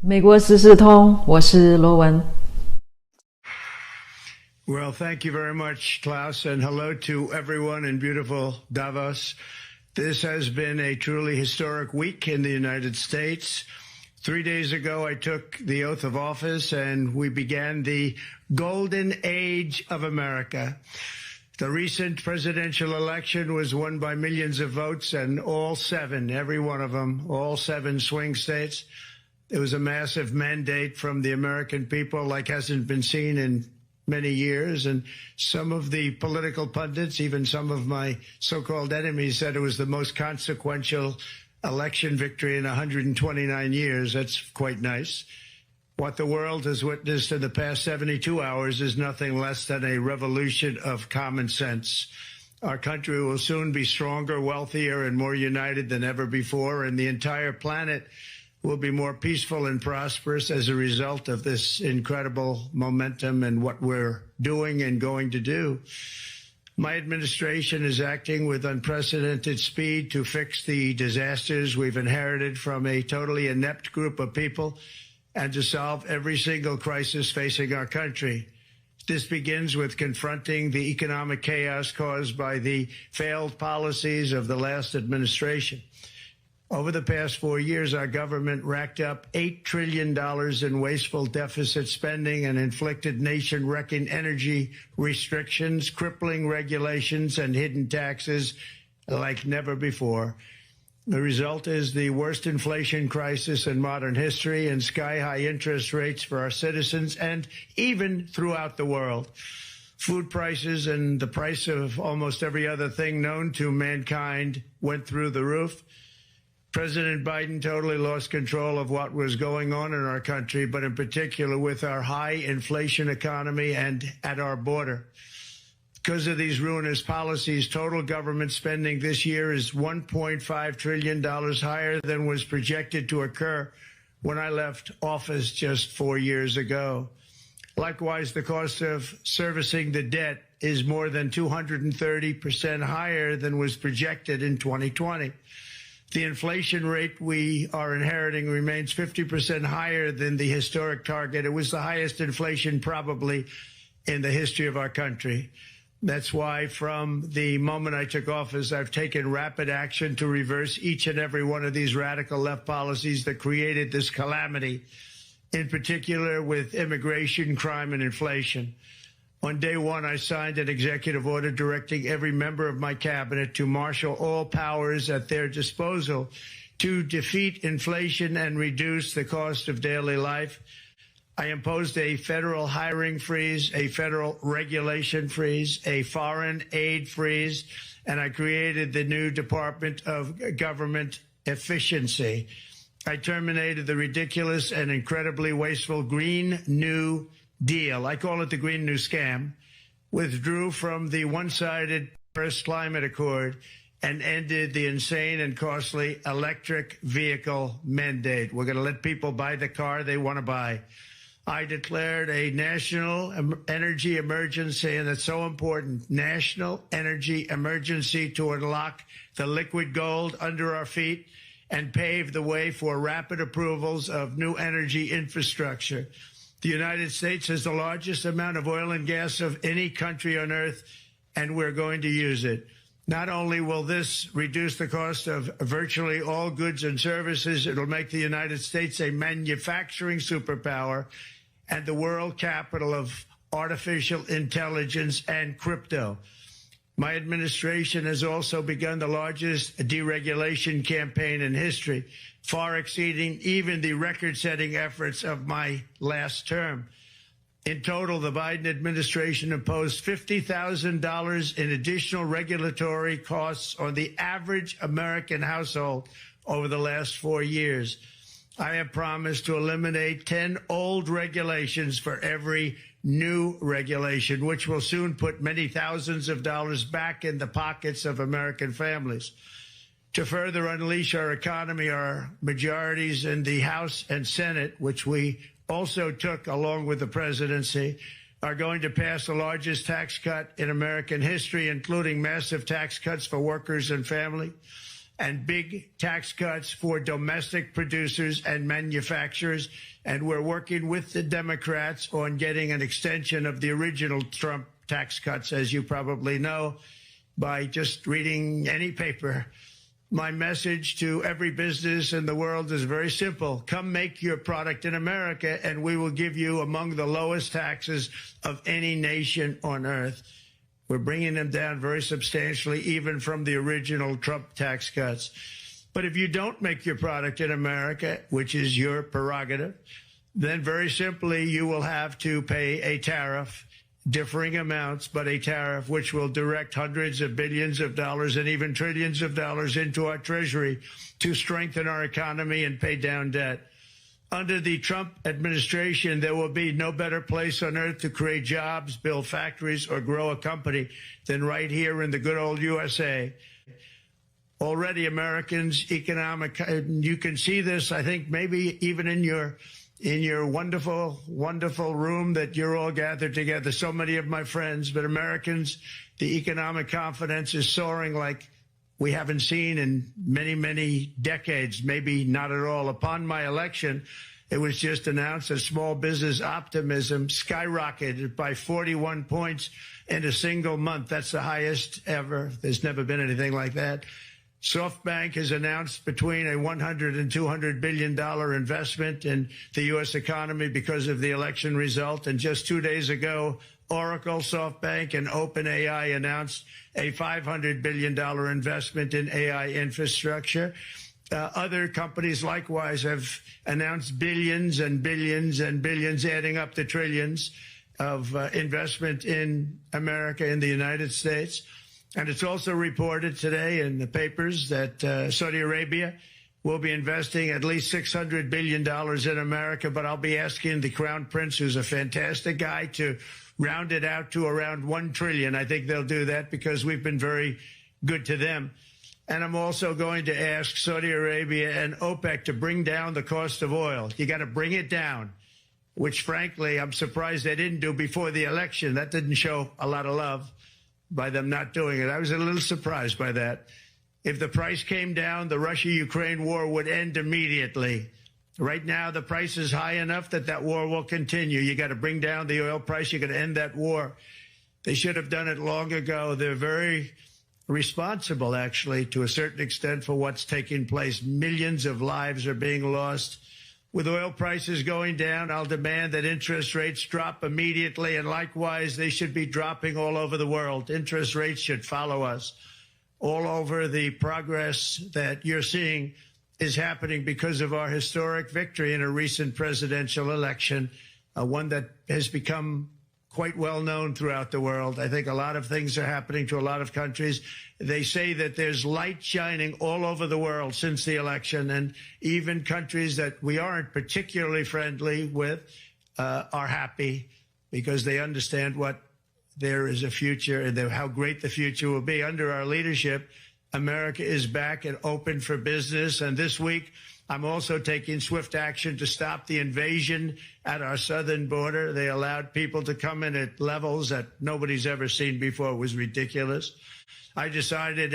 美国时事通，我是罗文。Well, thank you very much, Klaus, and hello to everyone in beautiful Davos. This has been a truly historic week in the United States. 3 days ago, I took the oath of office, and we began the golden age of America. The recent presidential election was won by millions of votes, and all seven, every one of them, all seven swing states. It was a massive mandate from the American people like hasn't been seen in many years. And some of the political pundits, even some of my so-called enemies, said it was the most consequential election victory in 129 years. That's quite nice. What the world has witnessed in the past 72 hours is nothing less than a revolution of common sense. Our country will soon be stronger, wealthier, and more united than ever before, and the entire planet will be more peaceful and prosperous as a result of this incredible momentum and what we're doing and going to do. My administration is acting with unprecedented speed to fix the disasters we've inherited from a totally inept group of people and to solve every single crisis facing our country. This begins with confronting the economic chaos caused by the failed policies of the last administration. Over the past 4 years, our government racked up $8 trillion in wasteful deficit spending and inflicted nation-wrecking energy restrictions, crippling regulations, and hidden taxes like never before. The result is the worst inflation crisis in modern history and sky-high interest rates for our citizens and even throughout the world. Food prices and the price of almost every other thing known to mankind went through the roof. President Biden totally lost control of what was going on in our country, but in particular with our high inflation economy and at our border. Because of these ruinous policies, total government spending this year is $1.5 trillion higher than was projected to occur when I left office just 4 years ago. Likewise, the cost of servicing the debt is more than 230% higher than was projected in 2020. The inflation rate we are inheriting remains 50% higher than the historic target. It was the highest inflation probably in the history of our country. That's why from the moment I took office, I've taken rapid action to reverse each and every one of these radical left policies that created this calamity, in particular with immigration, crime, and inflation. On day one, I signed an executive order directing every member of my cabinet to marshal all powers at their disposal to defeat inflation and reduce the cost of daily life. I imposed a federal hiring freeze, a federal regulation freeze, a foreign aid freeze, and I created the new Department of Government Efficiency. I terminated the ridiculous and incredibly wasteful Green New Deal. I call it the Green New Scam, withdrew from the one-sided Paris Climate Accord, and ended the insane and costly electric vehicle mandate. We're going to let people buy the car they want to buy. I declared a national energy emergency, and it's so important, national energy emergency to unlock the liquid gold under our feet and pave the way for rapid approvals of new energy infrastructure. The United States has the largest amount of oil and gas of any country on earth, and we're going to use it. Not only will this reduce the cost of virtually all goods and services, it'll make the United States a manufacturing superpower and the world capital of artificial intelligence and crypto. My administration has also begun the largest deregulation campaign in history, far exceeding even the record-setting efforts of my last term. In total, the Biden administration imposed $50,000 in additional regulatory costs on the average American household over the last 4 years. I have promised to eliminate 10 old regulations for every new regulation, which will soon put many thousands of dollars back in the pockets of American families. To further unleash our economy, our majorities in the House and Senate, which we also took along with the presidency, are going to pass the largest tax cut in American history, including massive tax cuts for workers and family, and big tax cuts for domestic producers and manufacturers. And we're working with the Democrats on getting an extension of the original Trump tax cuts, as you probably know, by just reading any paper. My message to every business in the world is very simple. Come make your product in America, and we will give you among the lowest taxes of any nation on earth. We're bringing them down very substantially, even from the original Trump tax cuts. But if you don't make your product in America, which is your prerogative, then very simply you will have to pay a tariff, differing amounts, but a tariff which will direct hundreds of billions of dollars and even trillions of dollars into our treasury to strengthen our economy and pay down debt. Under the Trump administration, there will be no better place on earth to create jobs, build factories, or grow a company than right here in the good old USA. Already Americans' economic, you can see this, I think, maybe even in your wonderful, wonderful room that you're all gathered together, so many of my friends, but Americans, the economic confidence is soaring like we haven't seen in many, many decades, maybe not at all. Upon my election, it was just announced that small business optimism skyrocketed by 41 points in a single month. That's the highest ever. There's never been anything like that. SoftBank has announced between a $100 and $200 billion investment in the U.S. economy because of the election result. And just 2 days ago, Oracle, SoftBank, and OpenAI announced a $500 billion investment in AI infrastructure. Other companies likewise have announced billions and billions and billions, adding up to trillions of investment in America, in the United States. And it's also reported today in the papers that Saudi Arabia will be investing at least $600 billion in America. But I'll be asking the Crown Prince, who's a fantastic guy, to round it out to around $1 trillion. I think they'll do that because we've been very good to them. And I'm also going to ask Saudi Arabia and OPEC to bring down the cost of oil. You got to bring it down, which, frankly, I'm surprised they didn't do before the election. That didn't show a lot of love by them not doing it. I was a little surprised by that. If the price came down, the Russia-Ukraine war would end immediately. Right now, the price is high enough that that war will continue. You got to bring down the oil price. You got to end that war. They should have done it long ago. They're very responsible, actually, to a certain extent for what's taking place. Millions of lives are being lost. With oil prices going down, I'll demand that interest rates drop immediately, and likewise, they should be dropping all over the world. Interest rates should follow us. All over, the progress that you're seeing is happening because of our historic victory in a recent presidential election, one that has become quite well known throughout the world. I think a lot of things are happening to a lot of countries. They say that there's light shining all over the world since the election, and even countries that we aren't particularly friendly with are happy because they understand what there is a future and how great the future will be. Under our leadership, America is back and open for business. And this week, I'm also taking swift action to stop the invasion at our southern border. They allowed people to come in at levels that nobody's ever seen before. It was ridiculous. I decided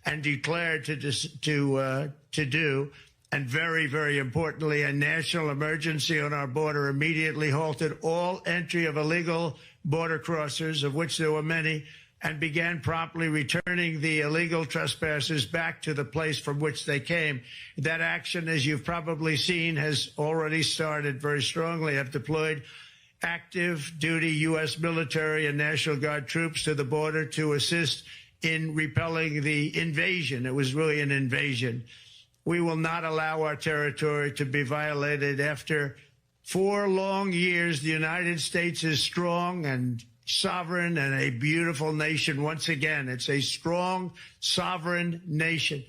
and declared to do, and very, very importantly, a national emergency on our border, immediately halted all entry of illegal border crossers, of which there were many, and began promptly returning the illegal trespassers back to the place from which they came. That action, as you've probably seen, has already started very strongly. I've deployed active duty U.S. military and National Guard troops to the border to assist in repelling the invasion. It was really an invasion. We will not allow our territory to be violated. After 4 long years, the United States is strong and sovereign and a beautiful nation. Once again, it's a strong, sovereign nation.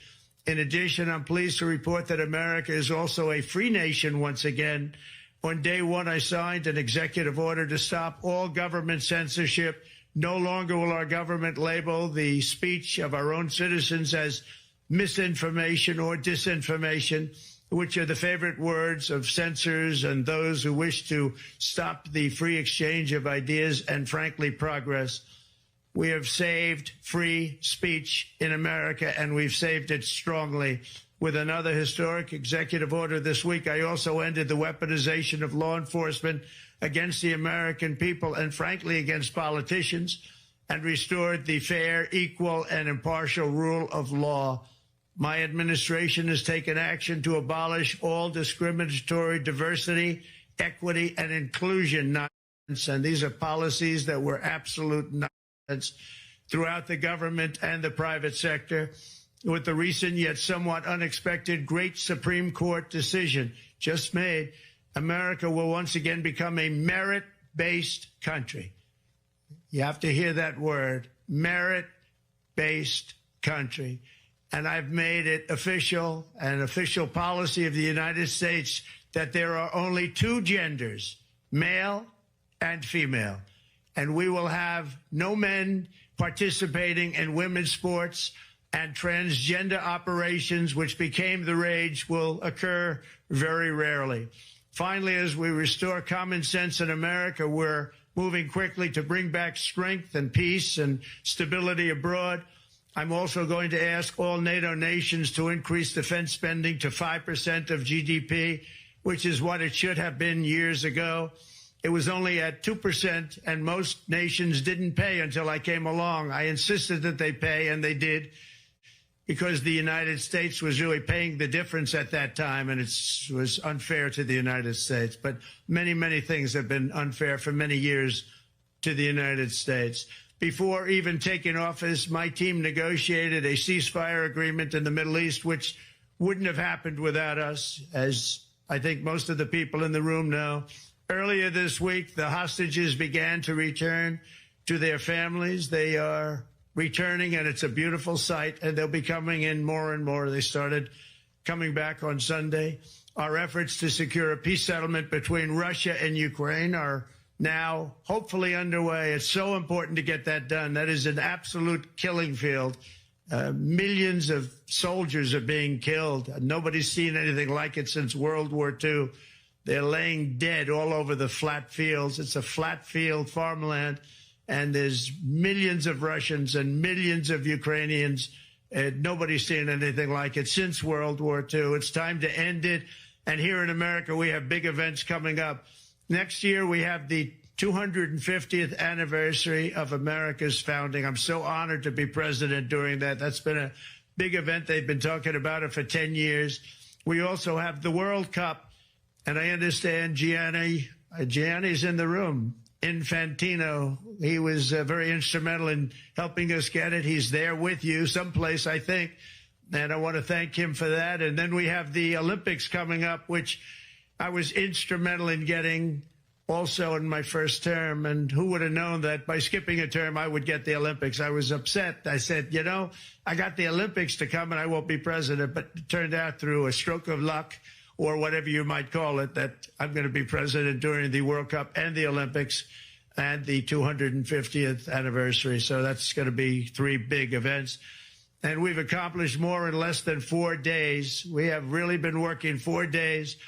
In addition, I'm pleased to report that America is also a free nation once again. On day one, I signed an executive order to stop all government censorship. No longer will our government label the speech of our own citizens as misinformation or disinformation, which are the favorite words of censors and those who wish to stop the free exchange of ideas and, frankly, progress. We have saved free speech in America, and we've saved it strongly. With another historic executive order this week, I also ended the weaponization of law enforcement against the American people and, frankly, against politicians, and restored the fair, equal, and impartial rule of law. My administration has taken action to abolish all discriminatory diversity, equity, and inclusion nonsense, and these are policies that were absolute nonsense throughout the government and the private sector. With the recent yet somewhat unexpected great Supreme Court decision just made, America will once again become a merit-based country. You have to hear that word, merit-based country. And I've made it official, an official policy of the United States, that there are only two genders, male and female. And we will have no men participating in women's sports, and transgender operations, which became the rage, will occur very rarely. Finally, as we restore common sense in America, we're moving quickly to bring back strength and peace and stability abroad. I'm also going to ask all NATO nations to increase defense spending to 5% of GDP, which is what it should have been years ago. It was only at 2%, and most nations didn't pay until I came along. I insisted that they pay, and they did, because the United States was really paying the difference at that time, and it was unfair to the United States. But many, many things have been unfair for many years to the United States. Before even taking office, my team negotiated a ceasefire agreement in the Middle East, which wouldn't have happened without us, as I think most of the people in the room know. Earlier this week, the hostages began to return to their families. They are returning, and it's a beautiful sight, and they'll be coming in more and more. They started coming back on Sunday. Our efforts to secure a peace settlement between Russia and Ukraine are now hopefully underway. It's so important to get that done. That is an absolute killing field. Millions of soldiers are being killed. Nobody's seen anything like it since World War II. They're laying dead all over the flat fields. It's a flat field farmland, and there's millions of Russians and millions of Ukrainians. Nobody's seen anything like it since World War II. It's time to end it. And here in America, we have big events coming up. Next year, we have the 250th anniversary of America's founding. I'm so honored to be president during that. That's been a big event. They've been talking about it for 10 years. We also have the World Cup. And I understand Gianni's in the room. Infantino, he was very instrumental in helping us get it. He's there with you someplace, I think. And I want to thank him for that. And then we have the Olympics coming up, which I was instrumental in getting also in my first term. And who would have known that by skipping a term, I would get the Olympics? I was upset. I said, you know, I got the Olympics to come and I won't be president. But it turned out through a stroke of luck, or whatever you might call it, that I'm going to be president during the World Cup and the Olympics and the 250th anniversary. So that's going to be three big events. And we've accomplished more in less than 4 days. We have really been working 4 days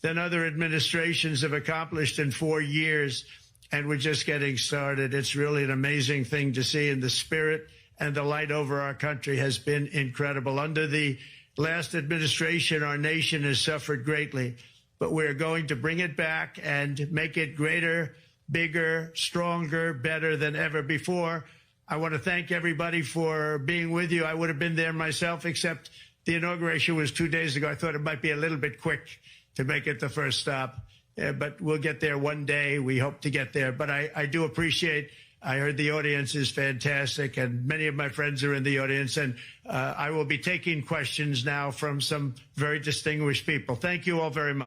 than other administrations have accomplished in 4 years. And we're just getting started. It's really an amazing thing to see. And the spirit and the light over our country has been incredible. Under the last administration, our nation has suffered greatly, but we're going to bring it back and make it greater, bigger, stronger, better than ever before. I want to thank everybody for being with you. I would have been there myself, except the inauguration was 2 days ago. I thought it might be a little bit quick to make it the first stop, but we'll get there one day. We hope to get there. But I do appreciate, I heard the audience is fantastic, and many of my friends are in the audience, and I will be taking questions now from some very distinguished people. Thank you all very much.